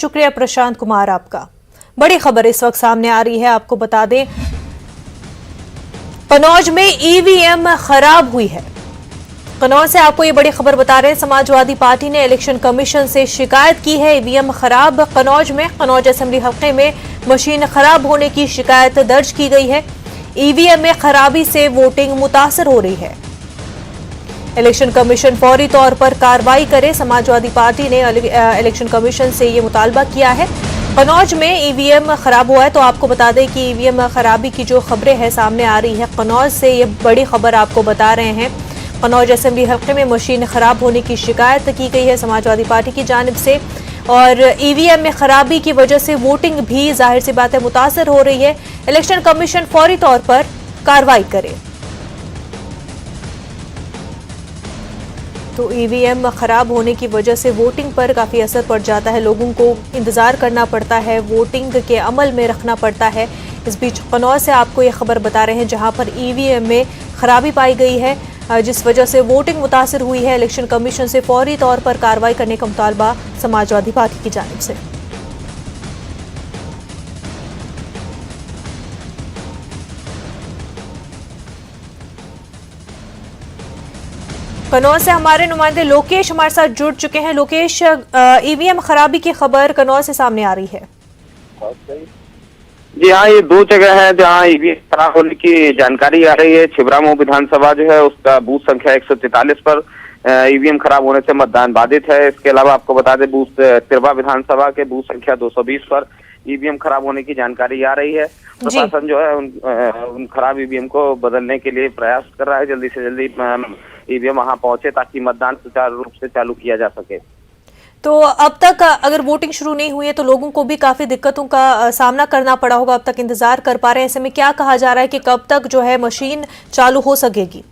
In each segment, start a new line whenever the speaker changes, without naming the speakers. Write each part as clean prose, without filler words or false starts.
शुक्रिया प्रशांत कुमार आपका। बड़ी खबर इस वक्त सामने आ रही है, आपको बता दें कन्नौज में ईवीएम खराब हुई है। कन्नौज से आपको ये बड़ी खबर बता रहे हैं, समाजवादी पार्टी ने इलेक्शन कमीशन से शिकायत की है। ईवीएम खराब कन्नौज में, कन्नौज असेंबली हल्के में मशीन खराब होने की शिकायत दर्ज की गई है। ईवीएम में खराबी से वोटिंग मुतासर हो रही है। इलेक्शन कमीशन फौरी तौर पर कार्रवाई करे, समाजवादी पार्टी ने इलेक्शन कमीशन से ये मुतालबा किया है। कन्नौज में ईवीएम खराब हुआ है, तो आपको बता दें कि ईवीएम खराबी की जो खबरें हैं सामने आ रही है कन्नौज से, ये बड़ी खबर आपको बता रहे हैं। कन्नौज असेंबली हल्के में मशीन खराब होने की शिकायत की गई है समाजवादी पार्टी की जानिब से, और ईवीएम में खराबी की वजह से वोटिंग भी जाहिर सी बात है मुतासर हो रही है। इलेक्शन कमीशन फौरी तौर पर कार्रवाई करे। तो ईवीएम खराब होने की वजह से वोटिंग पर काफ़ी असर पड़ जाता है, लोगों को इंतज़ार करना पड़ता है, वोटिंग के अमल में रखना पड़ता है। इस बीच कन्नौज से आपको ये खबर बता रहे हैं जहां पर ईवीएम में खराबी पाई गई है, जिस वजह से वोटिंग मुतासर हुई है। इलेक्शन कमीशन से फौरी तौर पर कार्रवाई करने का मुतालबा समाजवादी पार्टी की जानिब से। कन्नौज से हमारे नुमाइंदे लोकेश हमारे साथ जुड़ चुके हैं। लोकेश, ईवीएम खराबी की खबर कन्नौज से सामने आ रही है।
जी हाँ, ये दो जगह है जहाँ ईवीएम खराब होने की जानकारी आ रही है। छिबरामऊ विधानसभा जो है उसका बूथ संख्या 143 पर ईवीएम खराब होने से मतदान बाधित है। इसके अलावा आपको बता दें बूथ तिरवा विधानसभा के बूथ संख्या 220 पर ईवीएम खराब होने की जानकारी आ रही है। प्रशासन जो है उन खराब ईवीएम को बदलने के लिए प्रयास कर रहा है, जल्दी से जल्दी ईवीएम वहां पहुंचे ताकि मतदान सुचारू रूप से चालू किया जा सके।
तो अब तक अगर वोटिंग शुरू नहीं हुई है तो लोगों को भी काफी दिक्कतों का सामना करना पड़ा होगा, अब तक इंतजार कर पा रहे हैं। ऐसे में क्या कहा जा रहा है कि कब तक जो है मशीन चालू हो सकेगी?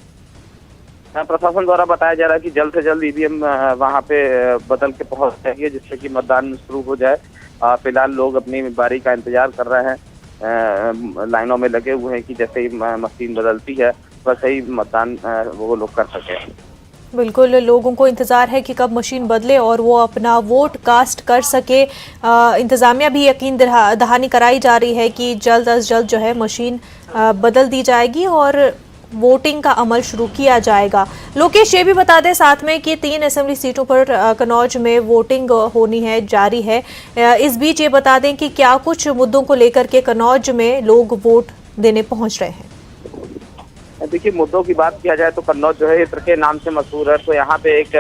प्रशासन द्वारा बताया जा रहा है कि जल्द से जल्द ईवीएम वहां पे बदल के पहुंच जाएगी, जिससे कि मतदान शुरू हो जाए। फिलहाल लोग अपनी बारी का इंतजार कर रहे हैं, लाइनों में लगे हुए हैं कि जैसे ही मशीन बदलती है वैसे ही मतदान वो लोग कर सके।
बिल्कुल, लोगों को इंतजार है कि कब मशीन बदले और वो अपना वोट कास्ट कर सके। इंतजामिया भी यकीन दहानी कराई जा रही है कि जल्द अज जल्द जो है मशीन बदल दी जाएगी और वोटिंग का अमल शुरू किया जाएगा। लोकेश, ये भी बता दें साथ में कि 3 असेंबली सीटों पर कन्नौज में वोटिंग होनी है, जारी है। इस बीच ये बता दें कि क्या कुछ मुद्दों को लेकर के कन्नौज में लोग वोट देने पहुंच रहे हैं?
देखिए, मुद्दों की बात किया जाए तो कन्नौज जो है इत्र के नाम से मशहूर है, तो यहाँ पे एक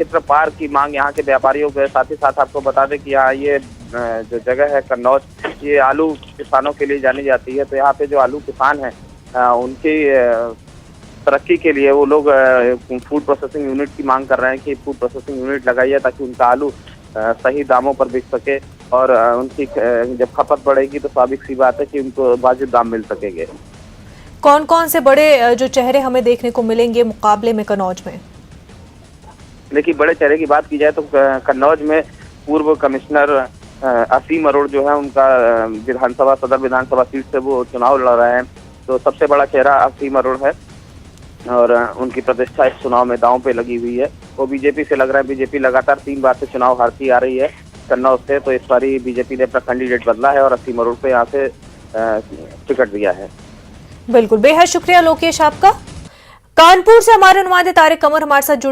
इत्र पार्क की मांग यहाँ के व्यापारियों के साथ ही साथ आपको बता दें कि यहाँ ये जो जगह है कन्नौज, ये आलू किसानों के लिए जानी जाती है। तो यहाँ पे जो आलू किसान हैं उनकी तरक्की के लिए वो लोग फूड प्रोसेसिंग यूनिट की मांग कर रहे हैं कि फूड प्रोसेसिंग यूनिट लगाइए ताकि उनका आलू सही दामों पर बिक सके, और उनकी जब खपत बढ़ेगी तो स्वाभाविक सी बात है कि उनको वाजिब दाम मिल सकेंगे।
कौन कौन से बड़े जो चेहरे हमें देखने को मिलेंगे मुकाबले में कन्नौज में?
देखिए, बड़े चेहरे की बात की जाए तो कन्नौज में पूर्व कमिश्नर असीम अरोड़ जो है, उनका विधानसभा सदर विधानसभा सीट से वो चुनाव लड़ रहे हैं। तो सबसे बड़ा चेहरा असीम अरोड़ है और उनकी प्रतिष्ठा इस चुनाव में दांव पे लगी हुई है। वो बीजेपी से लग रहा है। बीजेपी लगातार 3 बार से चुनाव हारती आ रही है कन्नौज से, तो इस बार बीजेपी ने अपना कैंडिडेट बदला है और असीम अरोड़ को यहाँ से टिकट दिया है।
बिल्कुल, बेहद शुक्रिया लोकेश आपका। कानपुर से हमारे नुमाइंदे तारिक कमर हमारे साथ जुड़